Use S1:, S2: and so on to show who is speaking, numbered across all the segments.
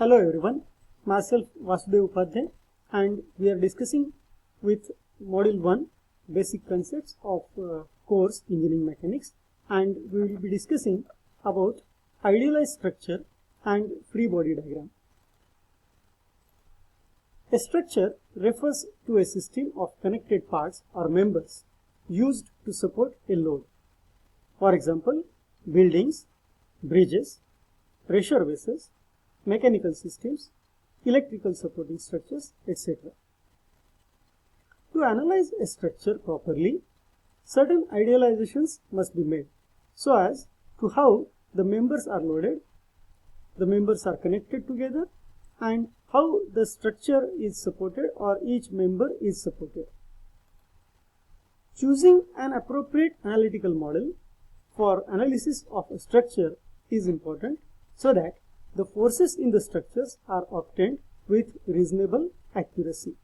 S1: Hello everyone, myself Vasudev Upadhyay and we are discussing with Module 1 basic concepts of course Engineering Mechanics, and we will be discussing about idealized structure and free body diagram. A structure refers to a system of connected parts or members used to support a load. For example, buildings, bridges, pressure vessels, mechanical systems, electrical supporting structures, etc. To analyze a structure properly, certain idealizations must be made so as to how the members are loaded, the members are connected together, and how the structure is supported or each member is supported. Choosing an appropriate analytical model for analysis of a structure is important so that the forces in the structures are obtained with reasonable accuracy.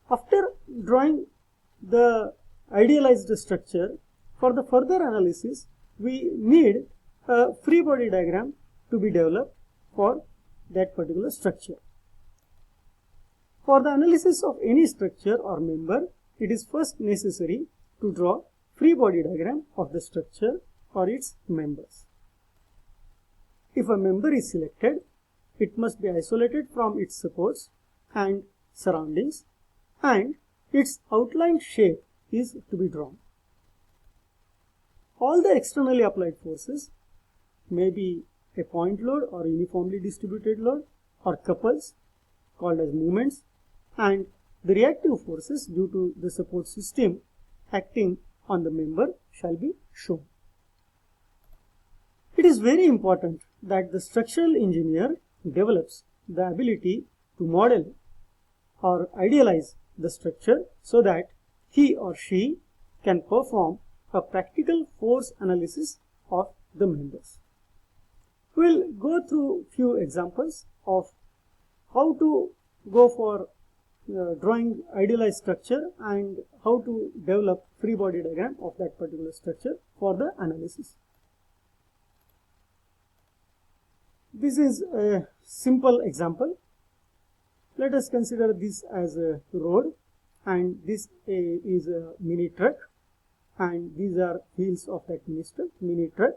S1: After drawing the idealized structure, for the further analysis, we need a free body diagram to be developed for that particular structure. For the analysis of any structure or member, it is first necessary to draw free body diagram of the structure or its members. If a member is selected, it must be isolated from its supports and surroundings, and its outline shape is to be drawn. All the externally applied forces may be a point load or uniformly distributed load or couples called as moments, and the reactive forces due to the support system acting on the member shall be shown. It is very important that the structural engineer develops the ability to model or idealize the structure so that he or she can perform a practical force analysis of the members. We will go through few examples of how to go for drawing idealized structure and how to develop free body diagram of that particular structure for the analysis. This is a simple example. Let us consider this as a road, and this is a mini truck, and these are wheels of that mini truck,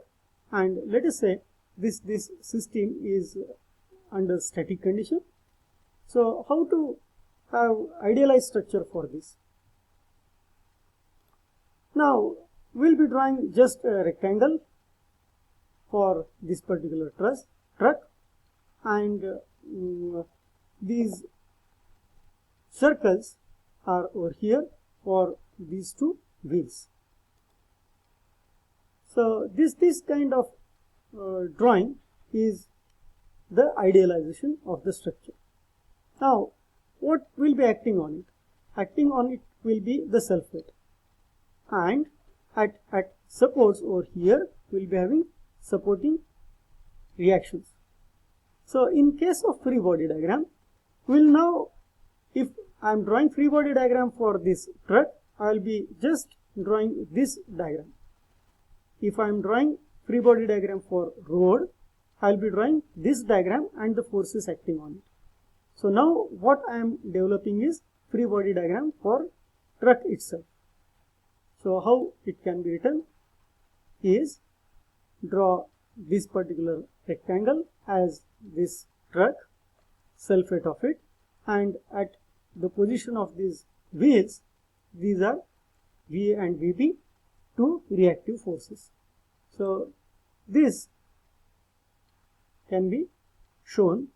S1: and let us say this system is under static condition. So how to have idealized structure for this? Now we will be drawing just a rectangle for this particular truck, and these circles are over here for these two wheels. So this kind of drawing is the idealization of the structure. Now what will be acting on it? Acting on it will be the self weight, and at supports over here we will be having supporting reactions. So in case of free body diagram, we will now, if I am drawing free body diagram for this truck, I will be just drawing this diagram. If I am drawing free body diagram for road, I will be drawing this diagram and the forces acting on it. So now what I am developing is free body diagram for truck itself. So how it can be written is, draw this particular rectangle as this truck, self weight of it, and at the position of these wheels, these are VA and VB, two reactive forces. So this can be shown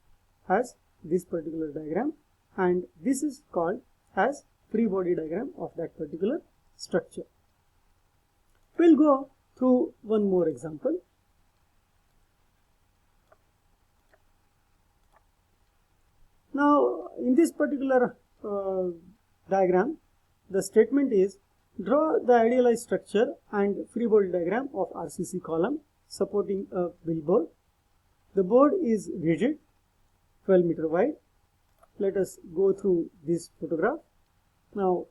S1: as this particular diagram, and this is called as free body diagram of that particular structure. We will go through one more example. Now in this particular diagram, the statement is, draw the idealized structure and free body diagram of RCC column supporting a billboard. The board is rigid, 12 meter wide. Let us go through this photograph. Now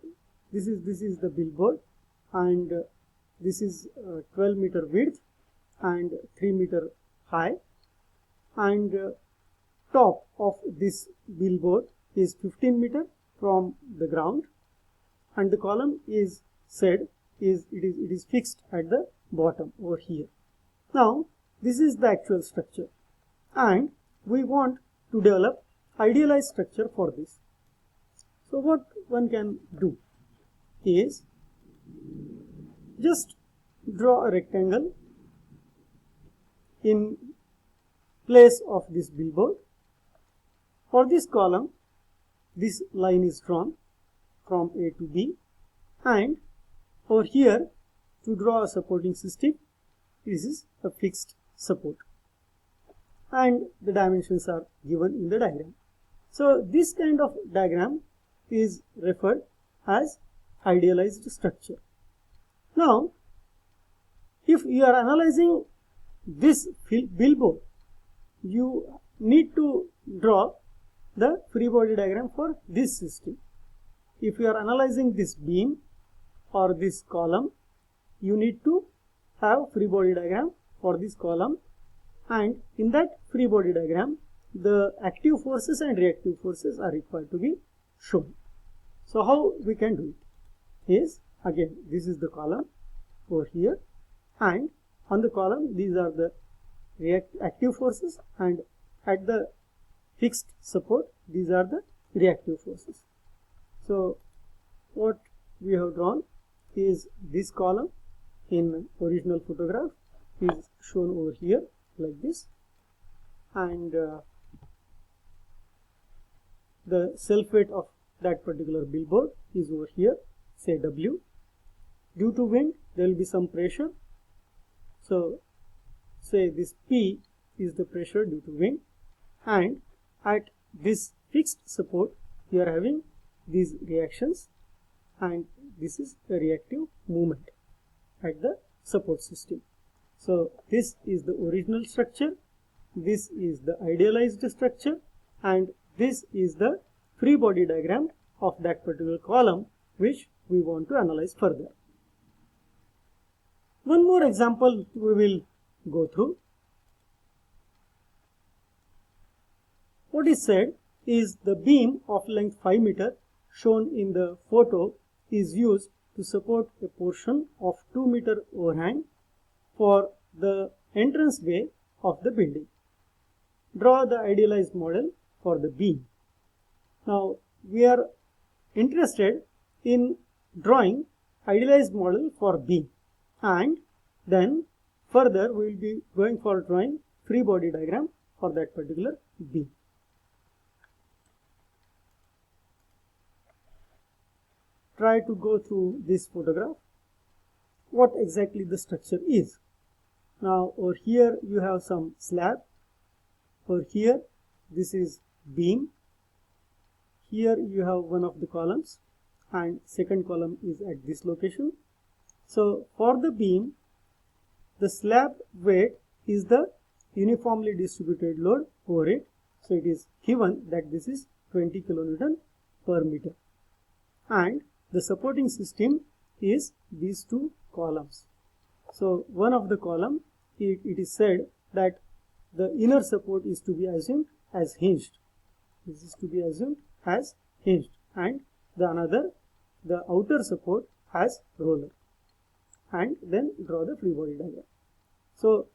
S1: this is the billboard, and this is 12 meter width and 3 meter high. and top of this billboard is 15 meter from the ground, and the column is said it is fixed at the bottom over here. Now this is the actual structure, and we want to develop idealized structure for this. So what one can do is just draw a rectangle in place of this billboard. For this column, this line is drawn from A to B, and over here to draw a supporting system, this is a fixed support, and the dimensions are given in the diagram. So this kind of diagram is referred as idealized structure. Now if you are analyzing this billboard, you need to draw the free body diagram for this system. If you are analyzing this beam or this column, you need to have free body diagram for this column, and in that free body diagram the active forces and reactive forces are required to be shown. So how we can do it is, again, this is the column over here, and on the column these are the active forces, and at the fixed support these are the reactive forces. So what we have drawn is this column in original photograph is shown over here like this, and the self weight of that particular billboard is over here, say W. Due to wind there will be some pressure, so say this P is the pressure due to wind, and at this fixed support you are having these reactions, and this is a reactive movement at the support system. So this is the original structure, this is the idealized structure, and this is the free body diagram of that particular column which we want to analyze further. One more example we will go through. What is said is the beam of length 5 meter shown in the photo is used to support a portion of 2 meter overhang for the entrance way of the building. Draw the idealized model for the beam. Now we are interested in drawing idealized model for beam, and then further we will be going for drawing free body diagram for that particular beam. Try to go through this photograph, what exactly the structure is. Now over here you have some slab, over here this is beam, here you have one of the columns, and second column is at this location. So for the beam, the slab weight is the uniformly distributed load over it. So it is given that this is 20 kilonewton per meter, and the supporting system is these two columns. So one of the column, it is said that the inner support is to be assumed as hinged. This is to be assumed as hinged, and the another, the outer support as roller, and then draw the free body diagram. So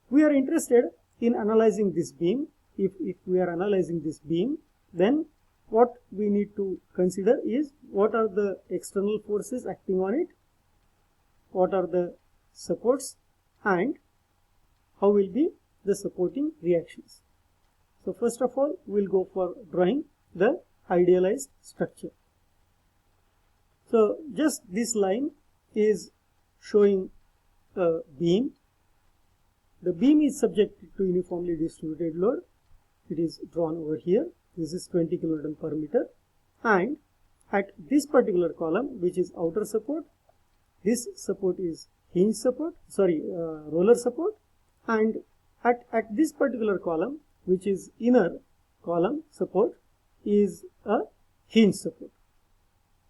S1: we are interested in analyzing this beam. If we are analyzing this beam, then what we need to consider is what are the external forces acting on it, what are the supports, and how will be the supporting reactions. So first of all we will go for drawing the idealized structure. So just this line is showing a beam. The beam is subjected to uniformly distributed load. It is drawn over here. This is 20 kilonewton per meter, and at this particular column, which is outer support, this support is hinge support, roller support, and at this particular column, which is inner column support, is a hinge support.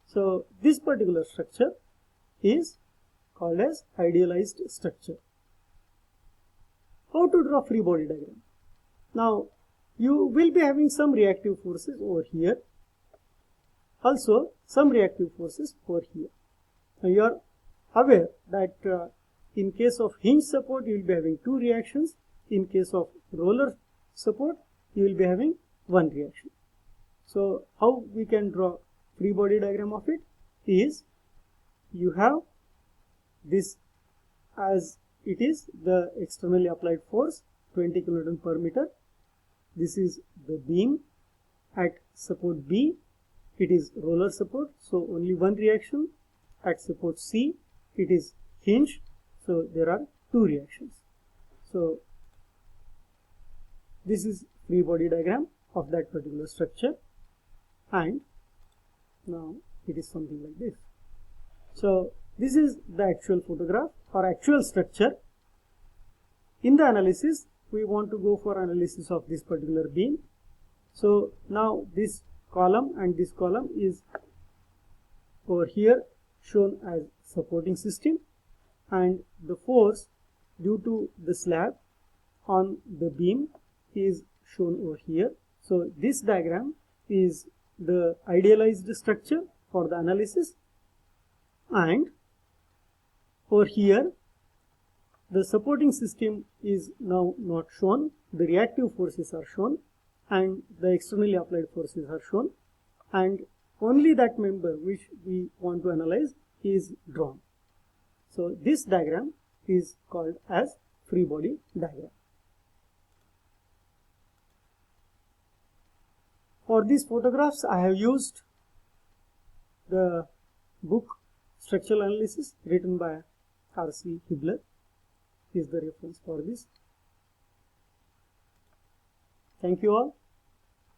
S1: So this particular structure is called as idealized structure. How to draw free body diagram? Now you will be having some reactive forces over here, also some reactive forces over here. Now you are aware that in case of hinge support you will be having two reactions, in case of roller support you will be having one reaction. So how we can draw free body diagram of it is, you have this as it is the externally applied force 20 kN per meter. This is the beam at support B, it is roller support, so only one reaction. At support C it is hinge, so there are two reactions. So this is free body diagram of that particular structure, and now it is something like this. So this is the actual photograph or actual structure. In the analysis, we want to go for analysis of this particular beam. So now this column and this column is over here shown as supporting system, and the force due to the slab on the beam is shown over here. So this diagram is the idealized structure for the analysis, and over here the supporting system is now not shown, the reactive forces are shown and the externally applied forces are shown, and only that member which we want to analyze is drawn. So this diagram is called as free body diagram. For these photographs I have used the book Structural Analysis written by R.C. Hibbeler, is the reference for this. Thank you all.